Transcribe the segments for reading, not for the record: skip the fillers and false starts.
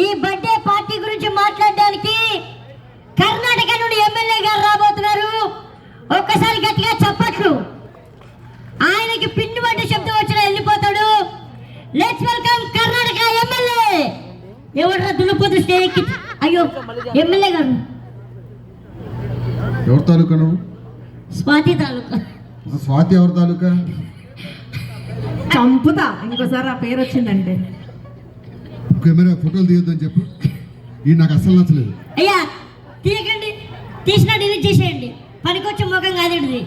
ఈ birthday party గురించి మాట్లాడడానికి కర్ణాటక నుండి ఎమ్మెల్యే గారు రాబోతున్నారు. ఒక్కసారి గట్టిగా చప్పట్లు. ఆయనకి పిండి వంట శబ్దం వచ్చినా వెళ్ళిపోతాడు. Let's welcome Karnataka MLA. ఎవరు దులుపుతు స్టేజ్. అయ్యో ఎమ్మెల్యే గారు. ఎవరి తాలూకా నువ్వు? స్వాతి తాలూకా. స్వాతి ఎవరి తాలూకా? చంపుతా ఇంకోసారి ఆ పేరు వచ్చిందంటే. కెమెరా ఫోటోలు తీయొద్దని చెప్పు. ఈ నాకు అస్సలు నచ్చలేదు. అయ్యా తీయకండి, తీసినా డిలీట్ చేసేయండి. పనికొచ్చే ముఖం కాదండి.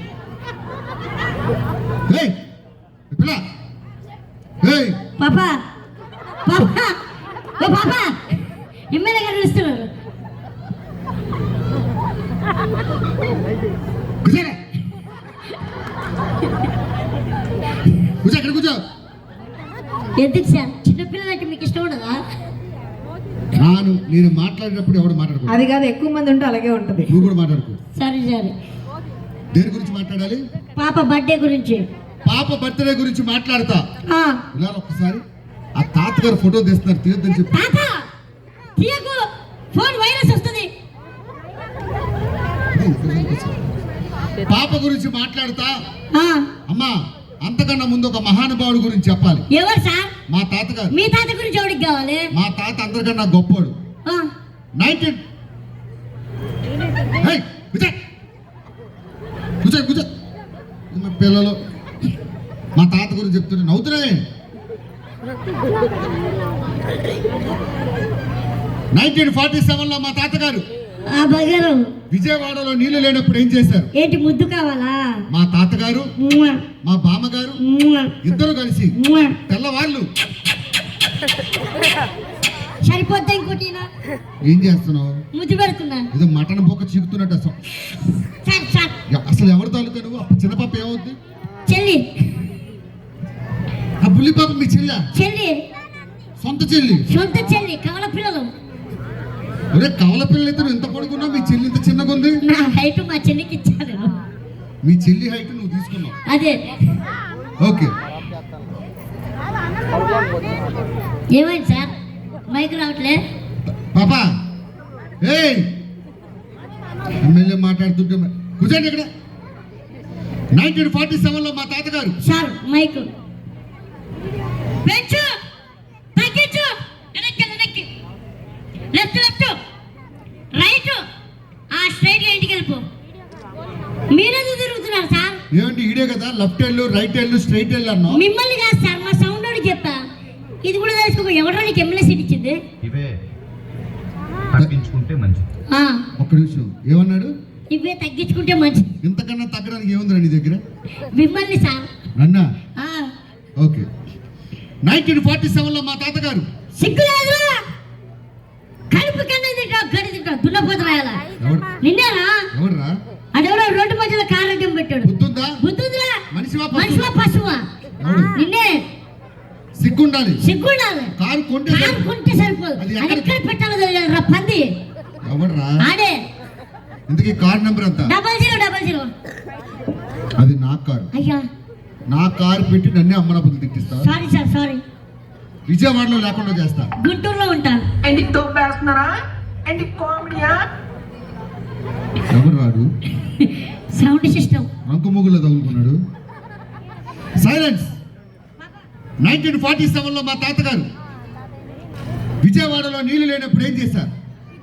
పాపా పాపా ఓ పాపా ఎమ్మెల్యే గారు పిలుస్తున్నారు. కూర్చో. ఎందుకు సార్ చిన్నపిల్లలకి మీకు ఇష్టం ఉండదా? నేను మాట్లాడేటప్పుడు ఎవడు మాట్లాడుకో. అది కాదు, ఎక్కువ మంది ఉంటే అలాగే ఉంటది. నువ్వు కూడా మాట్లాడుకో. సరే సరే. దేని గురించి మాట్లాడాలి? పాప బర్త్డే గురించి. పాప బర్త్డే గురించి మాట్లాడతా. ఇలా ఒక్కసారి ఆ తాతగారు ఫోటో తీస్తున్నారు, తీయొద్దని చెప్పి. తాత తీయకు, ఫోన్ వైరస్ వస్తుంది. పాప గురించి మాట్లాడతా. అమ్మా అంతకన్నా ముందు ఒక మహానుభావుడు గురించి చెప్పాలి. ఎవరు సార్? మా తాతగారు. మీ తాత గురించి ఎవరికి కావాలి? మా తాత అందరికన్నా గొప్పోడు. కూర్చో పిల్లలు మా తాత గురించి చెప్తుంటే నవ్వుతున్నాయి. 1947లో మా తాతగారు విజయవాడలో నీళ్లు లేనప్పుడు ఏం చేశారు? ఏంటి ముద్దు కావాలా? మా తాతగారు మా బామ్మగారు ఇద్దరు కలిసి తెల్లవాళ్ళు. సరిపోద్దా ఇంకోటి? ఏం చేస్తున్నావు? ముద్దు పెడుతున్నా. ఏదో మటన్ బొక్క చీకుతున్నట్టు. అసలు ఎవరు తాలూకా నువ్వు? చిన్న పాప ఏమవుద్ది? చెల్లి. ఆ బుల్లి పాప మీ చెల్లి? చెల్లి. సొంత చెల్లి? సొంత చెల్లి. కవల పిల్లలు. అరే కవల పిల్లలు అయితే ఎంత పడుకున్నా, మీ చెల్లి ఇంత చిన్నగా ఉంది. నా హైట్ మా చెల్లికి ఇచ్చాను. మీ చెల్లి హైట్ నువ్వు తీసుకున్నావు. అదే. ఓకే. ఏమైంది సార్? మైక్ రావట్లే. పాపా ఎమ్మెల్యే మాట్లాడుతుంటే కూర్చోండి ఇక్కడ. 1947లో మా తాతగారు. సార్ మైక్ పెంచు, తగ్గించు, వెనక్కి వెనక్కి, లెఫ్ట్ లెఫ్ట్, రైట్, ఆ స్ట్రైట్ గా ఇంటికి వెళ్ళిపో. మీరేదో తిరుగుతున్నారు సార్? ఏమంటే ఈడే కదా లెఫ్ట్ వెళ్ళు, రైట్ వెళ్ళు, స్ట్రైట్ వెళ్ళు అన్నా. మిమ్మల్ని కాదు సార్, మా సౌండ్ వాడికి చెప్పా. ఇది కూడా తెలుసుకో. ఎవడో నీకు ఎమ్మెల్యే సీట్ ఇచ్చింది? ఇవే తగ్గించుకుంటే మంచిది. ఒక్క నిమిషం. ఏమన్నాడు? ఇవే తగ్గించుకుంటే మంచిది. ఇంతకన్నా తగ్గడానికి ఏముందిరా నీ దగ్గర? మిమ్మల్ని సార్. నన్నా? ఓకే. 1947లో మా తాతగారు. సిగ్గులేదు. కడుపు కన్నా తింటా, గడి తింటా, దున్నపోతు రాయాలా? నిన్నేరా? ఎవరురా? అదెవడో రోడ్డు మధ్యలో కారడ్డం పెట్టాడు. బుద్ధుందా? బుద్ధుందిరా. మనిషివా పశువా? నిన్నే. సిగ్గుండాలి. కారు కొంటే సరిపోదు. అది ఎక్కడ పెట్టాలో తెలియదురా పంది. ఎవరురా? ఆడే. ఇంతకీ కార్ నెంబర్ ఎంత? 0000. అది నా కారు. అయ్యా నా కారు పెట్టి నన్నే అమ్మన బుద్ధి తిట్టిస్తా. Sorry sir, sorry. విజయవాడలో లేకుండా చేస్తా. గుంటూరులో ఉంటాను. ఎవరు రాడు? Sound system. రంకు ముగ్గులో తగులుకున్నాడు. సైలెన్స్. 1947లో మా తాతగారు విజయవాడలో నీళ్లు లేనప్పుడు ఏం చేశారు?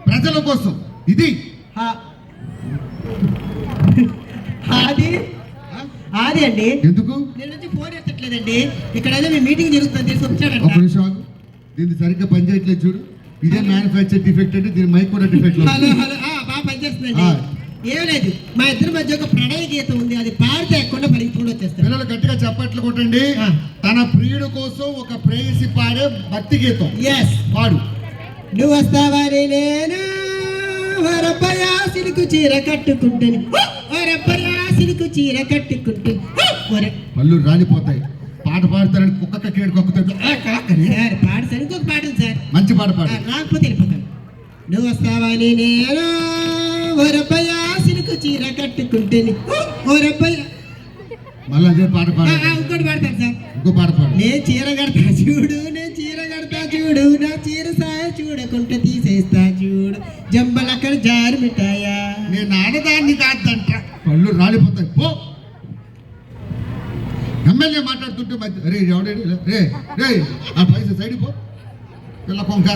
ప్రజల కోసం. ఇది అది అండి. ఎందుకు నేను నుంచి ఫోన్ ఎత్తట్లేదండి. ఇక్కడ ఏదో మీ మీటింగ్ జరుగుతుంది తెలిసి వచ్చాడంట. ఒక నిమిషం ఆగు. దీన్ని సరిగ్గా పనిచేయట్లేదు చూడు. ఇదే మ్యానుఫ్యాక్చర్ డిఫెక్ట్ అంటే దీని మైక్ కూడా డిఫెక్ట్. బాగా పనిచేస్తుందండి. ఏం లేదు, మా ఇద్దరి మధ్య ఒక ప్రణయ గీతం ఉంది. అది పాడితే ఎక్కడ పరిగెత్తుకుంటూ వచ్చేస్తాను. పిల్లలు గట్టిగా చప్పట్లు కొట్టండి. తన ప్రియుడు కోసం ఒక ప్రేయసి పాడే భక్తి గీతం. ఎస్, పాడు. నువ్వు వస్తావని నేను వరపయా సిలుకు చీర కట్టుకుంటాను, వరపయా సిలుకు చీర కట్టుకుంటూ. మళ్ళీ రాలిపోతాయి. పాట పాడతారని కుక్క కేడు కొక్కుతాడు. పాడు సార్, ఇంకొక పాట సార్. మంచి పాట పాడు. రాకపోతే వెళ్ళిపోతాను. నువ్వు వస్తావని నేను వరపయా సిలుకు చీర కట్టుకుంటాను, వరపయా మళ్ళీ అదే పాట పాడు ఇంకోటి పాడతాను సార్. ఇంకో పాట పాడు నేను చీర కడతా చూడు, నేను చీర కడతా చూడు, నా చీర సాయ చూడకుంటే తీసేస్తా చూడు, జంబలక్కడ జారి మిఠాయా. నేను ఆడదాన్ని కాదంట పళ్ళు రాలిపోతాయి పో. ఎమ్మెల్యే మాట్లాడుతుంటే మధ్య రే ఎవడే రే రే ఆ పైసా సైడ్ పో పిల్ల కొంక.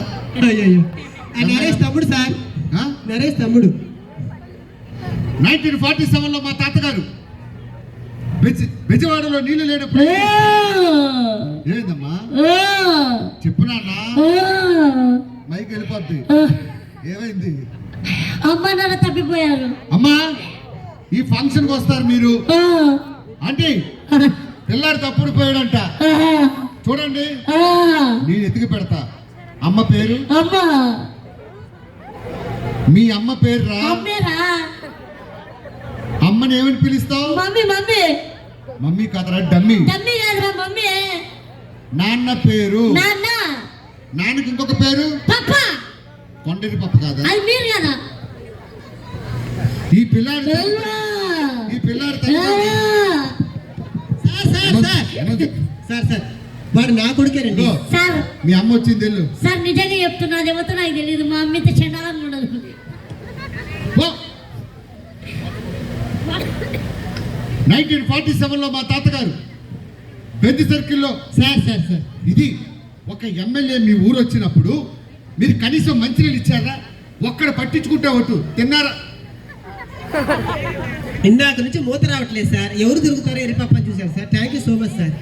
అయ్యయ్యో. ఆ నరేష్ తమ్ముడు సార్, నరేష్ తమ్ముడు. 1947లో మా తాతగారు బెజవాడలో నీళ్లు లేనప్పుడు ఏందమ్మా చెప్పు నాన్న మైకి వెళ్ళిపోద్ది. ఏమైంది? అమ్మ నాన్న తప్పిపోయారు. అమ్మా ఈ ఫంక్షన్ కి వస్తారు మీరు అంటే పిల్లాడు తప్పుడు పోయాడంట. చూడండి నేను ఎతికి పెడతా. అమ్మ పేరు అమ్మా మీ అమ్మ పేరు రా. అమ్మేరా అమ్మని ఏమని పిలుస్తావు? మమ్మీ మమ్మీ మమ్మీ కాదరా డమ్మీ. తమ్మి కాదురా మమ్మీ. నాన్న పేరు నాన్న. నాన్నకి ఇంకొక పేరు పప్ప. కొండరి పప్ప కాదా? అది మీరు కదా. ఈ పిల్లాడు ఈ పిల్లాడు తల్లి- sir sir sir sir sir వాడు నా కొడుకేనండి. ఇదిగో, సార్ మీ అమ్మ వచ్చింది వెళ్ళు. సార్ నిజంగా చెప్తున్నా, అది ఎవరితో నాకు తెలియదు. మా అమ్మితో చెండాలని ఉండదు. పో. 1947లో మా తాతగారు పెద్ద సర్కిల్లో సార్ సార్ సార్ ఇది ఒక ఎమ్మెల్యే మీ ఊరు వచ్చినప్పుడు మీరు కనీసం మంచినీళ్ళు ఇచ్చారా? ఒక్కడ పట్టించుకుంటే ఒట్టు తిన్నారా? ఇందాక నుంచి మూత రావట్లేదు సార్. ఎవరు తిరుగుతారో ఎరిపప్పని చూశారు sir. Thank you so much sir.